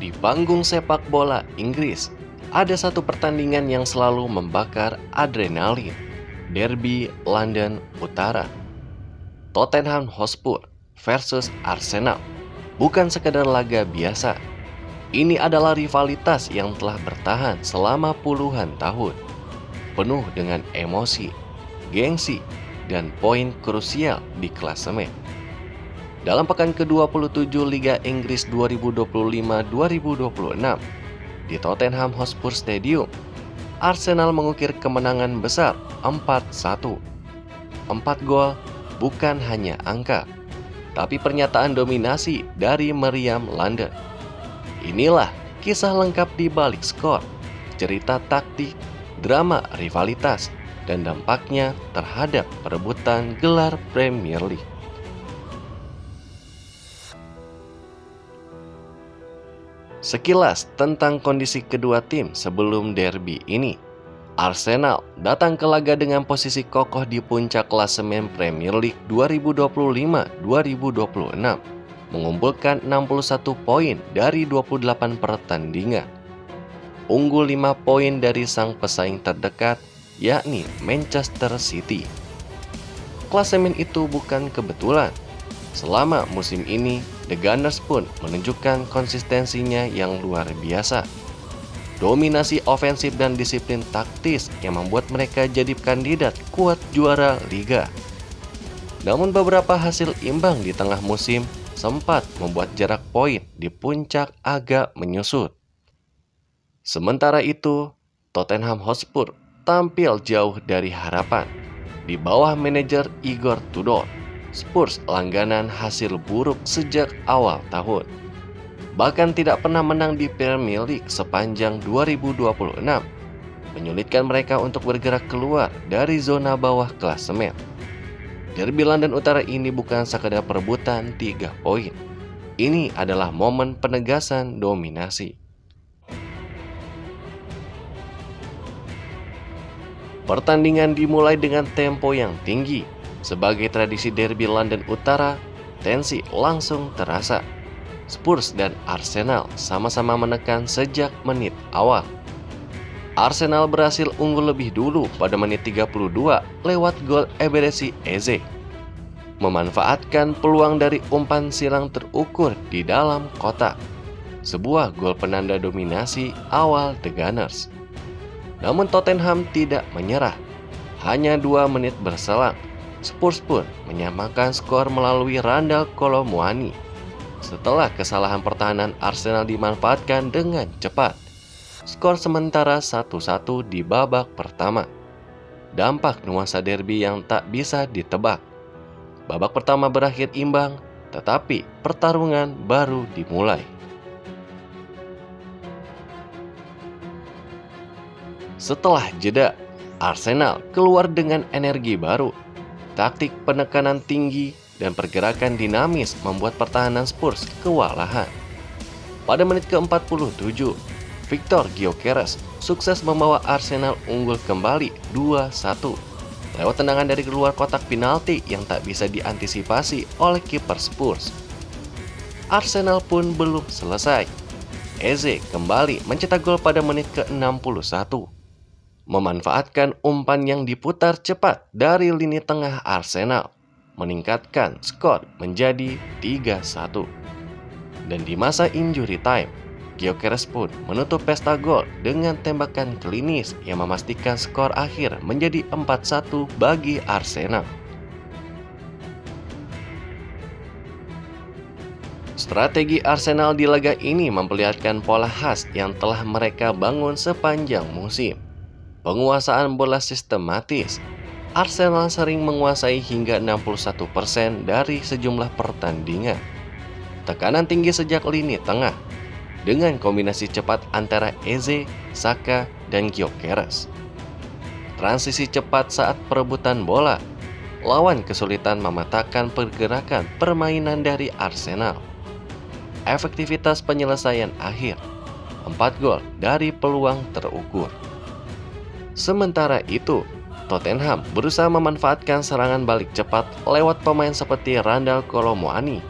Di panggung sepak bola Inggris, ada satu pertandingan yang selalu membakar adrenalin. Derby London Utara. Tottenham Hotspur versus Arsenal. Bukan sekedar laga biasa. Ini adalah rivalitas yang telah bertahan selama puluhan tahun. Penuh dengan emosi, gengsi, dan poin krusial di klasemen. Dalam pekan ke-27 Liga Inggris 2025-2026 di Tottenham Hotspur Stadium, Arsenal mengukir kemenangan besar 4-1. 4 gol bukan hanya angka, tapi pernyataan dominasi dari meriam London. Inilah kisah lengkap di balik skor, cerita taktik, drama rivalitas, dan dampaknya terhadap perebutan gelar Premier League. Sekilas tentang kondisi kedua tim sebelum derby ini. Arsenal datang ke laga dengan posisi kokoh di puncak klasemen Premier League 2025-2026, mengumpulkan 61 poin dari 28 pertandingan. Unggul 5 poin dari sang pesaing terdekat, yakni Manchester City. Klasemen itu bukan kebetulan. Selama musim ini, The Gunners pun menunjukkan konsistensinya yang luar biasa. Dominasi ofensif dan disiplin taktis yang membuat mereka jadi kandidat kuat juara Liga. Namun beberapa hasil imbang di tengah musim sempat membuat jarak poin di puncak agak menyusut. Sementara itu, Tottenham Hotspur tampil jauh dari harapan. Di bawah manajer Igor Tudor, Spurs langganan hasil buruk sejak awal tahun. Bahkan tidak pernah menang di Premier League sepanjang 2026, menyulitkan mereka untuk bergerak keluar dari zona bawah klasemen. Derby London Utara ini bukan sekadar perebutan 3 poin. Ini adalah momen penegasan dominasi. Pertandingan dimulai dengan tempo yang tinggi. Sebagai tradisi derby London Utara, tensi langsung terasa. Spurs dan Arsenal sama-sama menekan sejak menit awal. Arsenal berhasil unggul lebih dulu pada menit 32 lewat gol Eberechi Eze. Memanfaatkan peluang dari umpan silang terukur di dalam kotak. Sebuah gol penanda dominasi awal The Gunners. Namun Tottenham tidak menyerah. Hanya 2 menit berselang, Spurs pun menyamakan skor melalui Randal Kolo Muani. Setelah kesalahan pertahanan Arsenal dimanfaatkan dengan cepat, skor sementara 1-1 di babak pertama. Dampak nuansa derby yang tak bisa ditebak. Babak pertama berakhir imbang, tetapi pertarungan baru dimulai. Setelah jeda, Arsenal keluar dengan energi baru. Taktik penekanan tinggi dan pergerakan dinamis membuat pertahanan Spurs kewalahan. Pada menit ke-47, Victor Gyökeres sukses membawa Arsenal unggul kembali 2-1 lewat tendangan dari luar kotak penalti yang tak bisa diantisipasi oleh kiper Spurs. Arsenal pun belum selesai. Eze kembali mencetak gol pada menit ke-61. Memanfaatkan umpan yang diputar cepat dari lini tengah Arsenal, meningkatkan skor menjadi 3-1. Dan di masa injury time, Gyökeres pun menutup pesta gol dengan tembakan klinis yang memastikan skor akhir menjadi 4-1 bagi Arsenal. Strategi Arsenal di laga ini memperlihatkan pola khas yang telah mereka bangun sepanjang musim. Penguasaan bola sistematis. Arsenal sering menguasai hingga 61% dari sejumlah pertandingan. Tekanan tinggi sejak lini tengah, dengan kombinasi cepat antara Eze, Saka, dan Gyökeres. Transisi cepat saat perebutan bola. Lawan kesulitan mematahkan pergerakan permainan dari Arsenal. Efektivitas penyelesaian akhir. 4 gol dari peluang terukur. Sementara itu, Tottenham berusaha memanfaatkan serangan balik cepat lewat pemain seperti Randal Kolo Muani.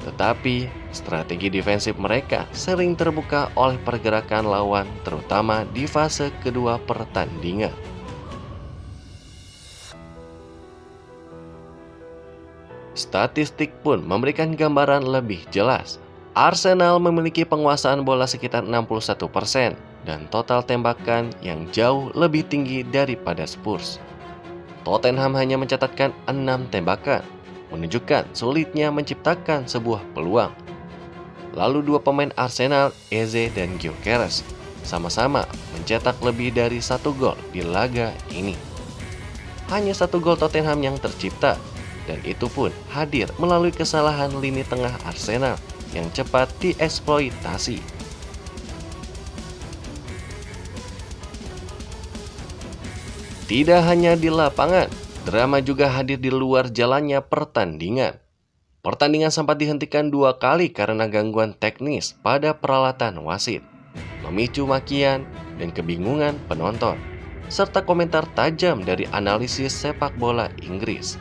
Tetapi Strategi defensif mereka sering terbuka oleh pergerakan lawan, terutama di fase kedua pertandingan. Statistik pun memberikan gambaran lebih jelas. Arsenal memiliki penguasaan bola sekitar 61% dan total tembakan yang jauh lebih tinggi daripada Spurs. Tottenham hanya mencatatkan 6 tembakan, menunjukkan sulitnya menciptakan sebuah peluang. Lalu dua pemain Arsenal, Eze dan Gyökeres, sama-sama mencetak lebih dari 1 gol di laga ini. Hanya 1 gol Tottenham yang tercipta, dan itu pun hadir melalui kesalahan lini tengah Arsenal yang cepat dieksploitasi. Tidak hanya di lapangan, drama juga hadir di luar jalannya pertandingan. Pertandingan sempat dihentikan 2 kali karena gangguan teknis pada peralatan wasit, memicu makian dan kebingungan penonton, serta komentar tajam dari analisis sepak bola Inggris.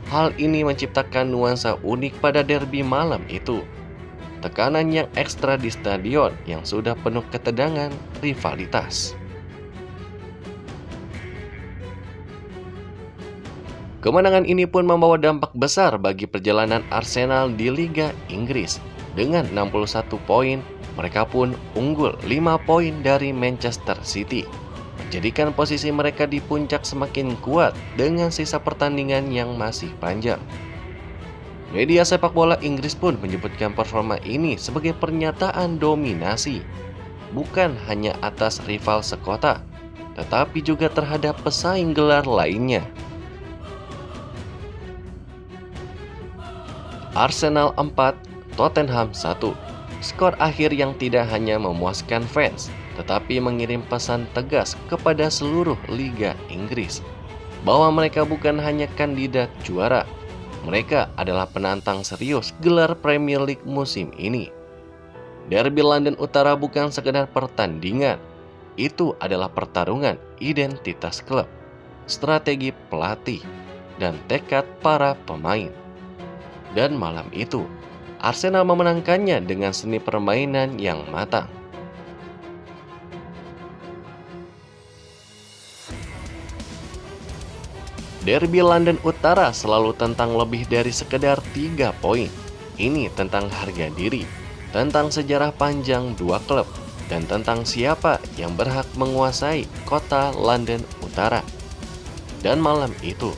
Hal ini menciptakan nuansa unik pada derby malam itu. Tekanan yang ekstra di stadion yang sudah penuh ketegangan rivalitas. Kemenangan ini pun membawa dampak besar bagi perjalanan Arsenal di Liga Inggris. Dengan 61 poin, mereka pun unggul 5 poin dari Manchester City, menjadikan posisi mereka di puncak semakin kuat dengan sisa pertandingan yang masih panjang. Media sepak bola Inggris pun menyebutkan performa ini sebagai pernyataan dominasi, bukan hanya atas rival sekota, tetapi juga terhadap pesaing gelar lainnya. Arsenal 4, Tottenham 1. Skor akhir yang tidak hanya memuaskan fans, tetapi mengirim pesan tegas kepada seluruh Liga Inggris bahwa mereka bukan hanya kandidat juara, mereka adalah penantang serius gelar Premier League musim ini. Derby London Utara bukan sekedar pertandingan, itu adalah pertarungan identitas klub, strategi pelatih, dan tekad para pemain. Dan malam itu, Arsenal memenangkannya dengan seni permainan yang matang. Derby London Utara selalu tentang lebih dari sekedar 3 poin. Ini tentang harga diri, tentang sejarah panjang dua klub, dan tentang siapa yang berhak menguasai kota London Utara. Dan malam itu,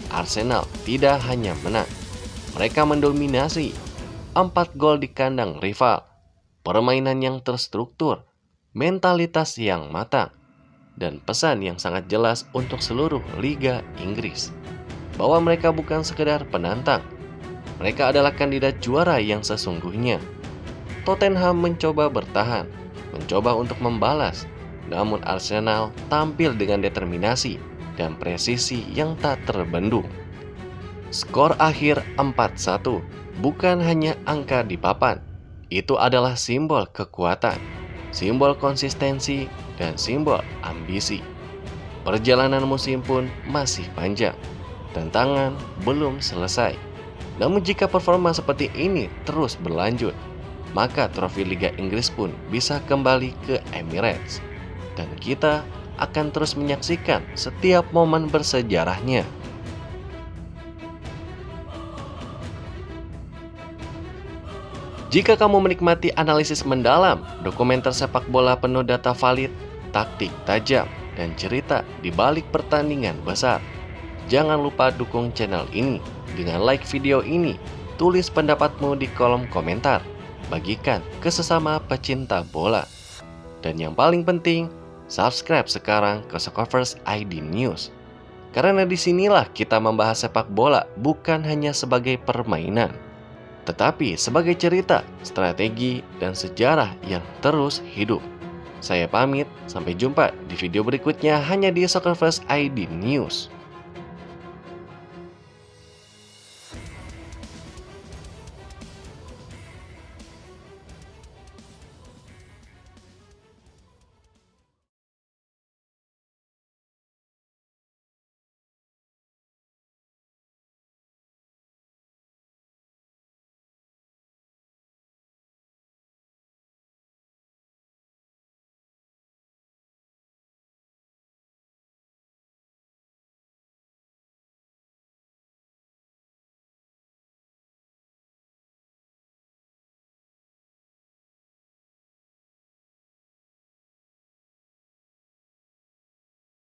Arsenal tidak hanya menang, mereka mendominasi. 4 gol di kandang rival, permainan yang terstruktur, mentalitas yang matang, dan pesan yang sangat jelas untuk seluruh Liga Inggris bahwa mereka bukan sekedar penantang, mereka adalah kandidat juara yang sesungguhnya. Tottenham mencoba bertahan, mencoba untuk membalas, namun Arsenal tampil dengan determinasi dan presisi yang tak terbendung. Skor akhir 4-1 bukan hanya angka di papan, itu adalah simbol kekuatan, simbol konsistensi, dan simbol ambisi. Perjalanan musim pun masih panjang, tantangan belum selesai. Namun jika performa seperti ini terus berlanjut, maka trofi Liga Inggris pun bisa kembali ke Emirates. Dan kita akan terus menyaksikan setiap momen bersejarahnya. Jika kamu menikmati analisis mendalam, dokumenter sepak bola penuh data valid, taktik tajam, dan cerita di balik pertandingan besar, jangan lupa dukung channel ini dengan like video ini, tulis pendapatmu di kolom komentar, bagikan ke sesama pecinta bola. Dan yang paling penting, subscribe sekarang ke Soccerverse ID News. Karena disinilah kita membahas sepak bola bukan hanya sebagai permainan, tetapi sebagai cerita, strategi, dan sejarah yang terus hidup. Saya pamit, sampai jumpa di video berikutnya hanya di Soccerverse ID News.